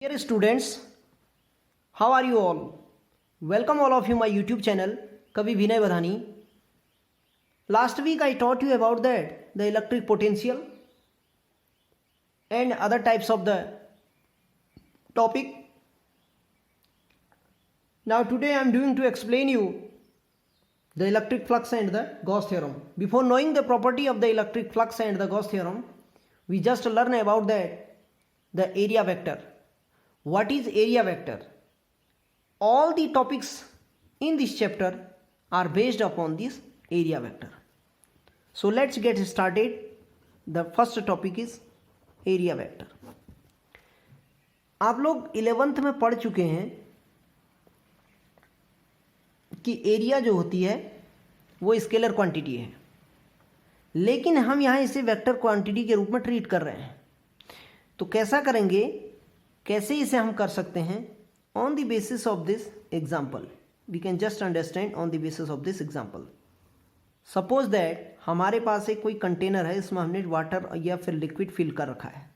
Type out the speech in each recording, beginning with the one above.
Dear students, how are you all? Welcome all of you my YouTube channel Kavi Vinay Badhani. Last week I taught you about the electric potential and other types of the topic. Now today I am going to explain you the electric flux and the Gauss theorem. Before knowing the property of the electric flux and the Gauss theorem, we just learn about the area vector. What is area vector? All the topics in this chapter are based upon this area vector. So let's get started. The first topic is area vector. आप लोग 11th में पढ़ चुके हैं कि area जो होती है वो स्केलर क्वांटिटी है, लेकिन हम यहाँ इसे वेक्टर क्वांटिटी के रूप में ट्रीट कर रहे हैं. तो कैसा करेंगे, कैसे इसे हम कर सकते हैं? On the basis of this example we can just understand on the basis of this example. Suppose that हमारे पास एक कोई कंटेनर है, इसमें हमने वाटर या फिर लिक्विड फिल कर रखा है.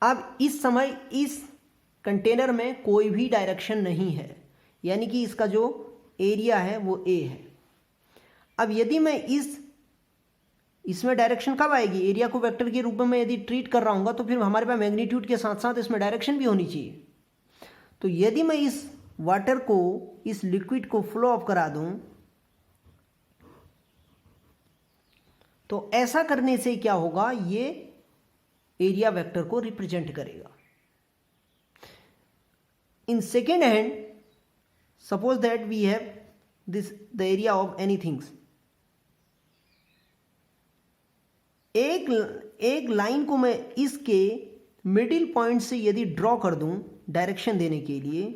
अब इस समय इस कंटेनर में कोई भी डायरेक्शन नहीं है, यानी कि इसका जो एरिया है वो ए है. अब यदि मैं इसमें डायरेक्शन कब आएगी? एरिया को वेक्टर के रूप में यदि ट्रीट कर रहा हूँ तो फिर हमारे पास मैग्नीट्यूड के साथ साथ इसमें डायरेक्शन भी होनी चाहिए. तो यदि मैं इस वाटर को, इस लिक्विड को फ्लो ऑफ करा दूं, तो ऐसा करने से क्या होगा? ये एरिया वेक्टर को रिप्रेजेंट करेगा. In second hand, suppose that we have the area of anythings. एक लाइन को मैं इसके मिडिल पॉइंट से यदि ड्रॉ कर दूं डायरेक्शन देने के लिए,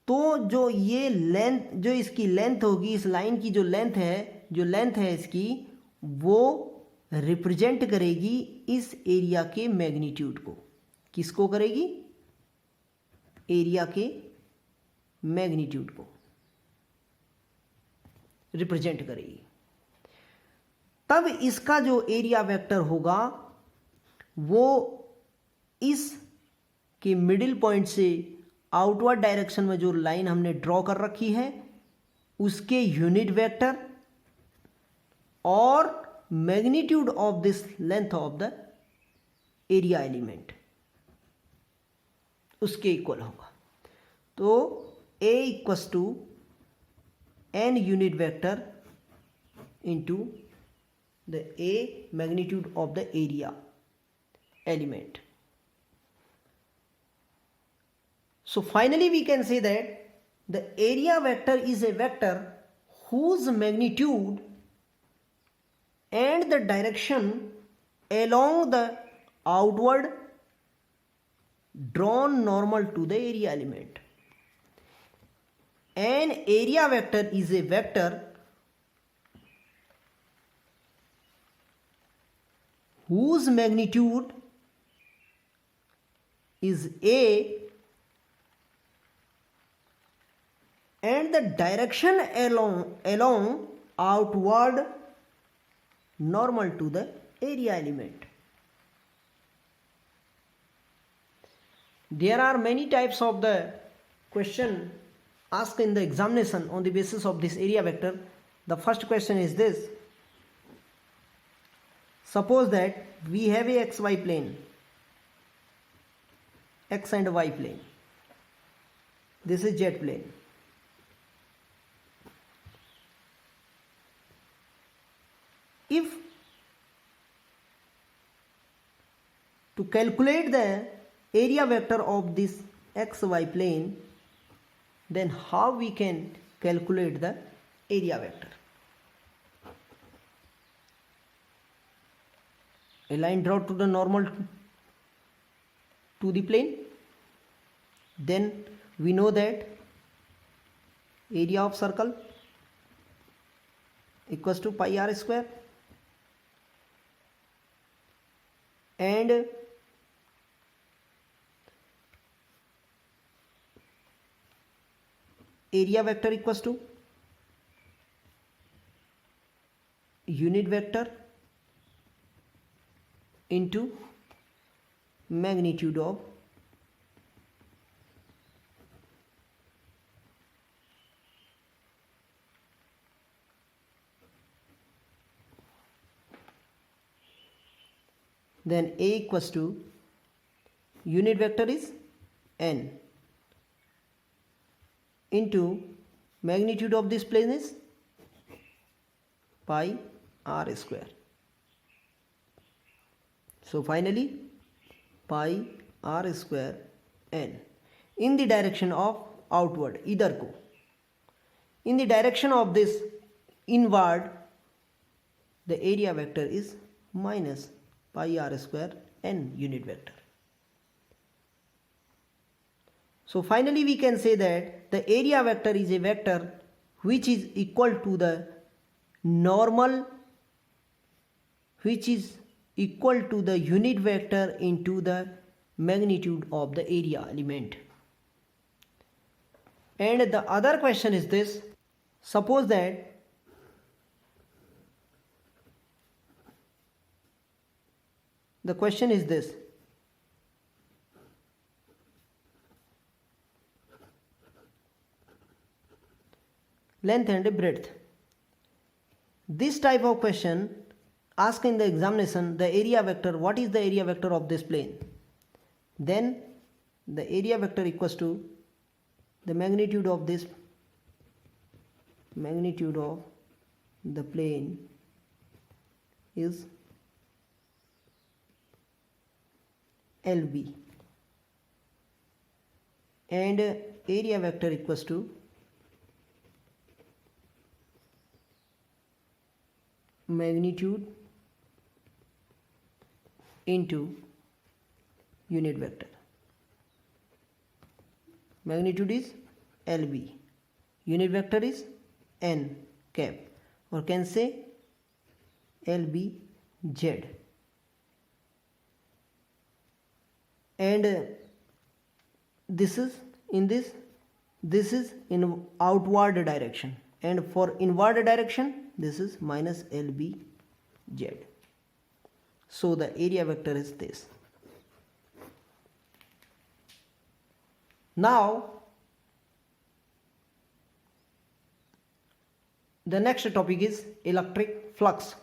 तो जो ये लेंथ, जो इसकी लेंथ होगी, इस लाइन की जो लेंथ है इसकी, वो रिप्रेजेंट करेगी इस एरिया के मैग्नीट्यूड को. किसको करेगी? एरिया के मैग्नीट्यूड को रिप्रेजेंट करेगी. तब इसका जो एरिया वेक्टर होगा वो इस के मिडिल पॉइंट से आउटवर्ड डायरेक्शन में जो लाइन हमने ड्रॉ कर रखी है उसके यूनिट वेक्टर और magnitude of this length of the area element उसके इक्वल होगा. तो A equals to n unit vector into the A magnitude of the area element. So finally we can say that the area vector is a vector whose magnitude and the direction along the outward drawn normal to the area element. An area vector is a vector whose magnitude is A and the direction along outward normal to the area element. There are many types of the question asked in the examination on the basis of this area vector. The first question is this. Suppose that we have a xy plane, x and y plane. This is z plane. If to calculate the area vector of this xy plane, then how we can calculate the area vector? A line draw to the normal to the plane, then we know that area of circle equals to pi r square, and area vector equals to unit vector into magnitude of then A equals to unit vector is n into magnitude of this plane is pi r square. So finally pi r square n in the direction of outward, इधर को, in the direction of this inward, the area vector is minus pi r square n unit vector. So finally we can say that the area vector is a vector which is equal to the normal, which is equal to the unit vector into the magnitude of the area element. And the other question is this: suppose that the question is this: length and breadth. This type of question asked in the examination, the area vector, what is the area vector of this plane? Then the area vector equals to the magnitude of this, magnitude of the plane is LB, and area vector equals to magnitude into unit vector. Magnitude is LB, unit vector is n cap, or can say LBZ, and this is in this is in outward direction, and for inward direction this is minus LBZ. So the area vector is this. Now the next topic is electric flux.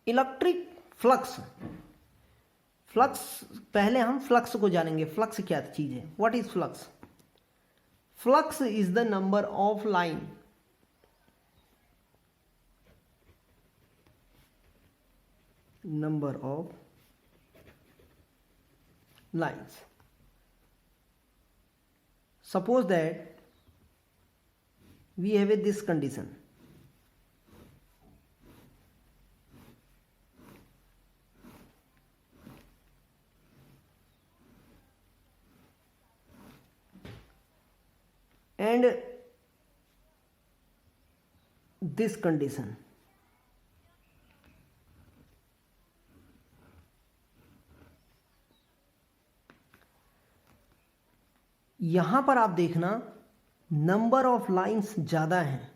Electric flux, पहले हम flux को जानेंगे. Flux क्या चीज है? What is flux? Flux is the number of line, number of lines. Suppose that we have this condition. And this condition. यहां पर आप देखना नंबर ऑफ लाइंस ज़्यादा हैं,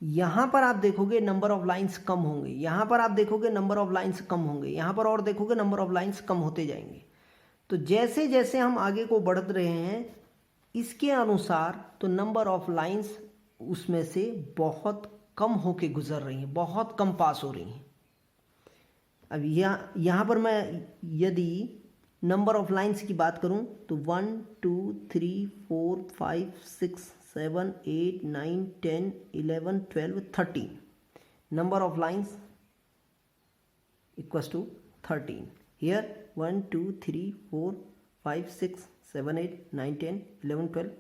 यहां पर आप देखोगे नंबर ऑफ लाइंस कम होंगे, यहां पर आप देखोगे नंबर ऑफ लाइंस कम होंगे, यहां पर और देखोगे नंबर ऑफ लाइंस कम होते जाएंगे. तो जैसे जैसे हम आगे को बढ़ रहे हैं इसके अनुसार तो नंबर ऑफ लाइंस उसमें से बहुत कम होके गुजर रही हैं, बहुत कम पास हो रही हैं. अब यहाँ पर मैं यदि नंबर ऑफ लाइंस की बात करूं तो 1 2 3 4 5 6 7 8 9 10 11 12 13 number of lines equals to 13. Here 1 2 3 4 5 6 7 8 9 10 11 12.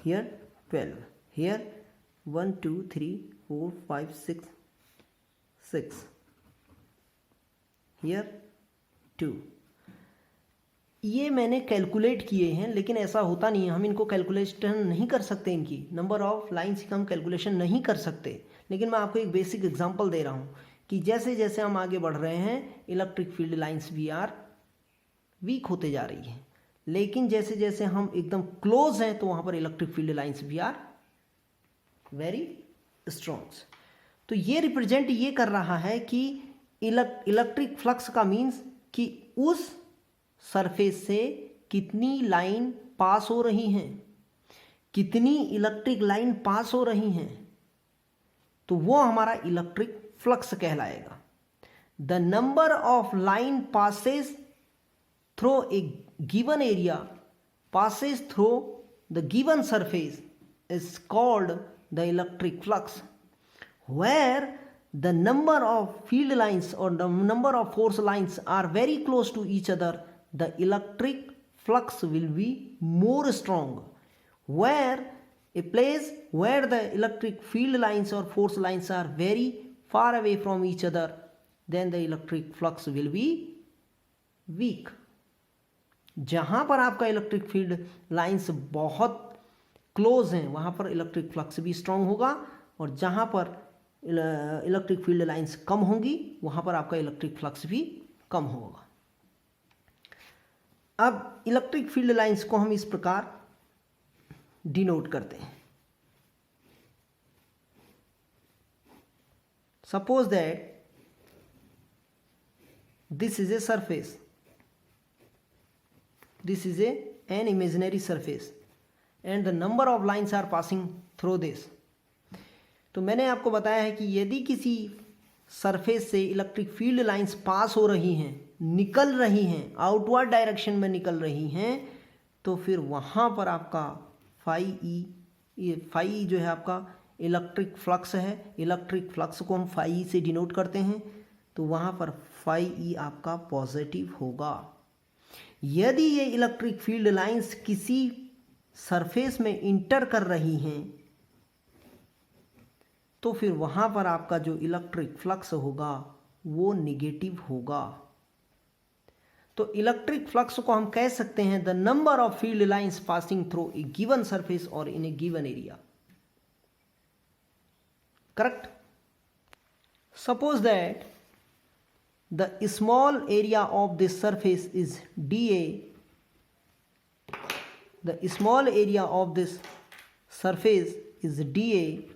Here 12. Here 1 2 3 4 5 6 6. Here 2. ये मैंने कैलकुलेट किए हैं, लेकिन ऐसा होता नहीं है, हम इनको कैलकुलेशन नहीं कर सकते, इनकी नंबर ऑफ लाइंस की हम कैलकुलेशन नहीं कर सकते. लेकिन मैं आपको एक बेसिक एग्जांपल दे रहा हूँ कि जैसे जैसे हम आगे बढ़ रहे हैं electric field lines we are weak होते जा रही हैं, लेकिन जैसे जैसे हम एकदम क्लोज हैं तो वहाँ पर electric field lines we are very strong. तो ये रिप्रेजेंट ये कर रहा है कि इलेक्ट्रिक फ्लक्स का मीन्स कि उस सरफेस से कितनी लाइन पास हो रही हैं, कितनी इलेक्ट्रिक लाइन पास हो रही हैं, तो वो हमारा इलेक्ट्रिक फ्लक्स कहलाएगा। The number of line passes through a given area passes through the given surface is called the electric flux, where the number of field lines or the number of force lines are very close to each other, the electric flux will be more strong. Where a place where the electric field lines or force lines are very far away from each other, then the electric flux will be weak. जहाँ पर आपका electric field lines बहुत close हैं वहाँ पर electric flux भी strong होगा, और जहाँ पर इलेक्ट्रिक फील्ड लाइंस कम होंगी वहाँ पर आपका इलेक्ट्रिक फ्लक्स भी कम होगा। अब इलेक्ट्रिक फील्ड लाइंस को हम इस प्रकार डिनोट करते हैं। Suppose that this is a surface, this is an imaginary surface and the number of lines are passing through this. तो मैंने आपको बताया है कि यदि किसी सरफेस से इलेक्ट्रिक फील्ड लाइंस पास हो रही हैं, निकल रही हैं, आउटवर्ड डायरेक्शन में निकल रही हैं, तो फिर वहाँ पर आपका फाई जो है आपका इलेक्ट्रिक फ्लक्स है। इलेक्ट्रिक फ्लक्स को हम फाई से डिनोट करते हैं, तो वहाँ पर फाई आपका पॉजिटिव होगा। यदि ये इलेक्ट्रिक फील्ड लाइंस किसी सरफेस में इंटर कर रही हैं, तो फिर वहां पर आपका जो इलेक्ट्रिक फ्लक्स होगा वो निगेटिव होगा। तो इलेक्ट्रिक फ्लक्स को हम कह सकते हैं the number of field lines passing through a given surface और in a given area. Correct? Suppose that the small area of this surface is dA. The small area of this surface is dA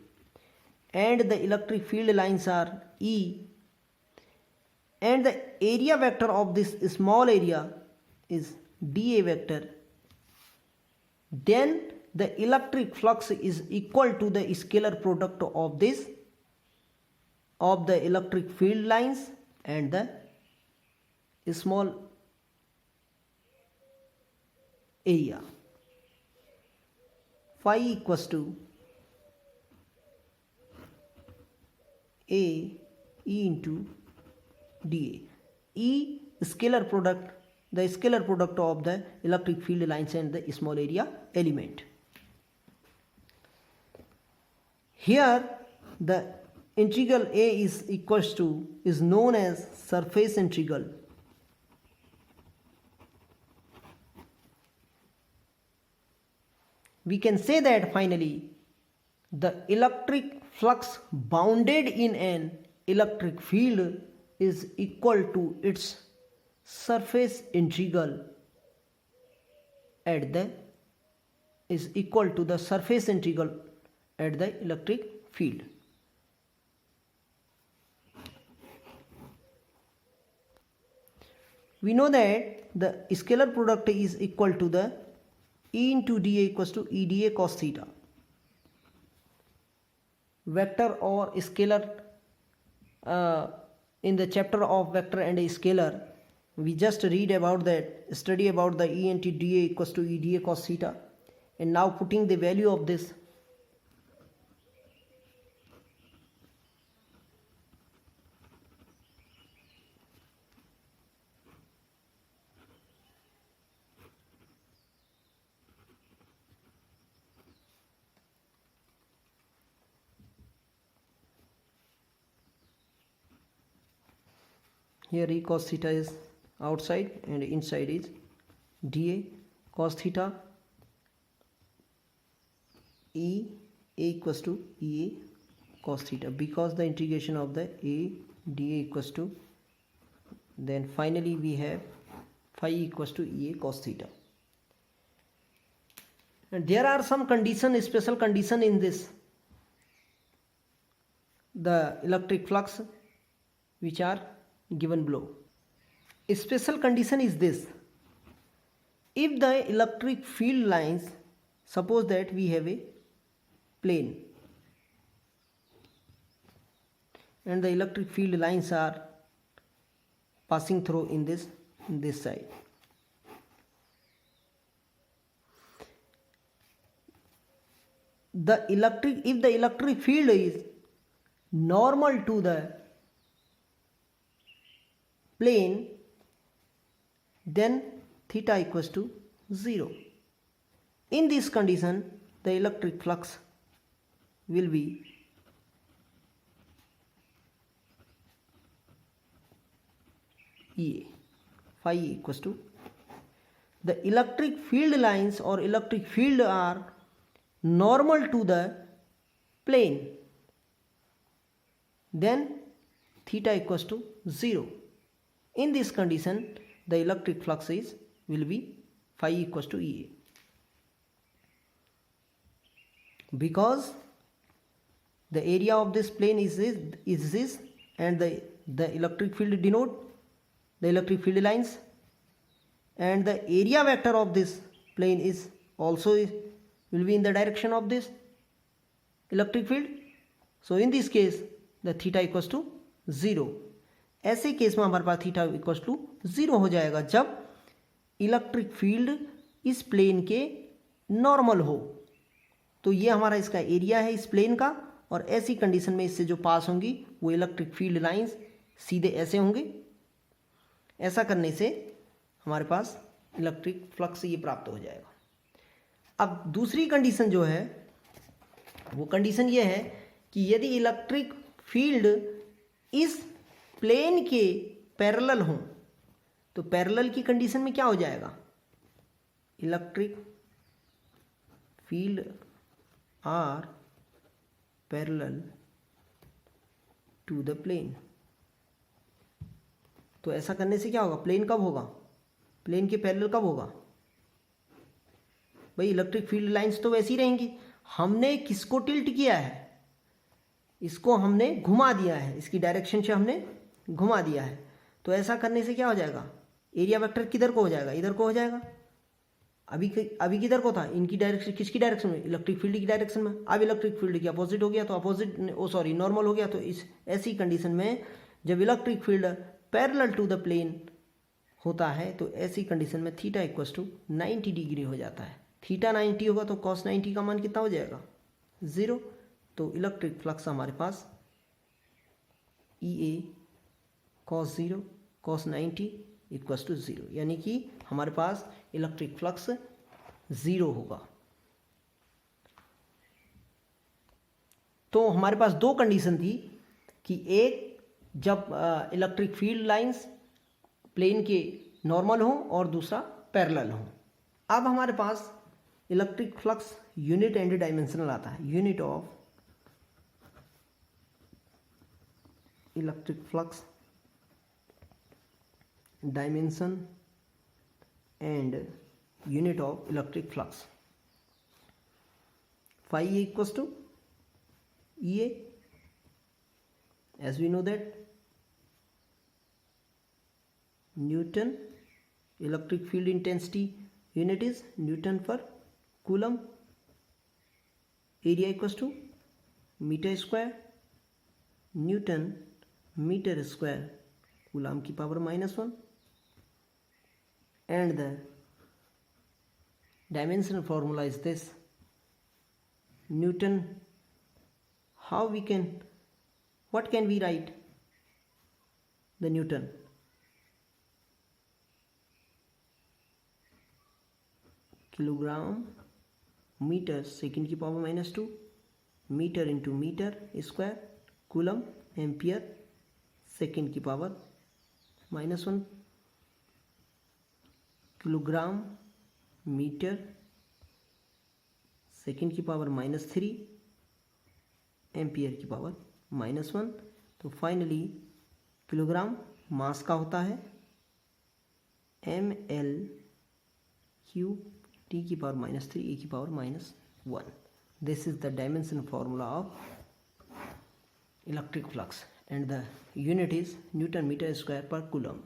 and the electric field lines are E, and the area vector of this small area is dA vector. Then the electric flux is equal to the scalar product of this of the electric field lines and the small area. Phi equals to A E into dA. E scalar product, the scalar product of the electric field lines and the small area element. Here the integral A is known as surface integral. We can say that finally the electric flux bounded in an electric field is equal to its surface integral at the surface integral at the electric field. We know that the scalar product is equal to the E into dA equals to EdA cos theta. Vector or scalar, in the chapter of vector and scalar, we just read about that, study about the E into dA equals to EdA cos theta, and now putting the value of this. Here E cos theta is outside and inside is dA cos theta E A equals to EA cos theta, because the integration of the A dA equals to, then finally we have phi equals to EA cos theta. And there are some condition, special condition in this, the electric flux, which are given below. A special condition is this: if the electric field lines, suppose that we have a plane and the electric field lines are passing through in this side. If the electric field is normal to the plane, then theta equals to 0. In this condition, the electric flux will be EA. Phi equals to, the electric field lines or electric field are normal to the plane, then theta equals to 0. In this condition, the electric flux will be phi equals to EA. Because the area of this plane is this and the electric field denote the electric field lines, and the area vector of this plane is also will be in the direction of this electric field. So in this case the theta equals to 0. ऐसे case में हमारे पास theta equals to 0 हो जाएगा जब electric field इस plane के normal हो. तो ये हमारा इसका एरिया है इस प्लेन का, और ऐसी कंडीशन में इससे जो पास होंगी वो इलेक्ट्रिक फील्ड लाइंस सीधे ऐसे होंगे. ऐसा करने से हमारे पास इलेक्ट्रिक फ्लक्स ये प्राप्त हो जाएगा. अब दूसरी कंडीशन जो है वो कंडीशन ये है कि यदि इलेक्ट्रिक फील्ड इस प्लेन के पैरेलल हों, तो पैरेलल की कंडीशन में क्या हो जाएगा, electric field are parallel to the plane. तो ऐसा करने से क्या होगा, प्लेन कब होगा, प्लेन के पैरेलल कब होगा भाई, इलेक्ट्रिक फील्ड लाइंस तो वैसी रहेंगी. हमने किसको टिल्ट किया है, इसको हमने घुमा दिया है, इसकी डायरेक्शन से हमने घुमा दिया है. तो ऐसा करने से क्या हो जाएगा, एरिया वेक्टर किधर को हो जाएगा, इधर को हो जाएगा. अभी किधर को था, इनकी डायरेक्शन, किसकी डायरेक्शन में, इलेक्ट्रिक फील्ड की डायरेक्शन में. अब इलेक्ट्रिक फील्ड की अपोजिट हो गया तो अपोजिट नॉर्मल हो गया. तो इस ऐसी कंडीशन में जब electric field parallel to the plane होता है तो ऐसी कंडीशन में थीटा इक्वल्स टू 90 डिग्री हो जाता है. थीटा 90 होगा तो कॉस 90 का मान कितना हो जाएगा, 0. तो इलेक्ट्रिक फ्लक्स हमारे पास ई ए कॉस 0 कॉस 90 इक्वल्स टू 0, यानी कि हमारे पास इलेक्ट्रिक फ्लक्स 0 होगा. तो हमारे पास दो कंडीशन थी कि एक जब इलेक्ट्रिक फील्ड लाइंस प्लेन के नॉर्मल हो और दूसरा पैरेलल हो. अब हमारे पास electric flux unit and dimensional आता है. Unit of electric flux dimension and unit of electric flux. phi equals to EA, as we know that Newton electric field intensity unit is Newton per coulomb. Area equals to meter square, Newton meter square coulomb की power -1, and the dimensional formula is this. Newton, what can we write the Newton? Kilogram metre second की power -2, metre into metre square, coulomb ampere second की power -1, kilogram metre second की power -3, ampere की power -1. तो finally kilogram mass का होता है ml cube t की power -3 a की power -1. This is the dimension formula of electric flux. and the unit is Newton meter square per coulomb.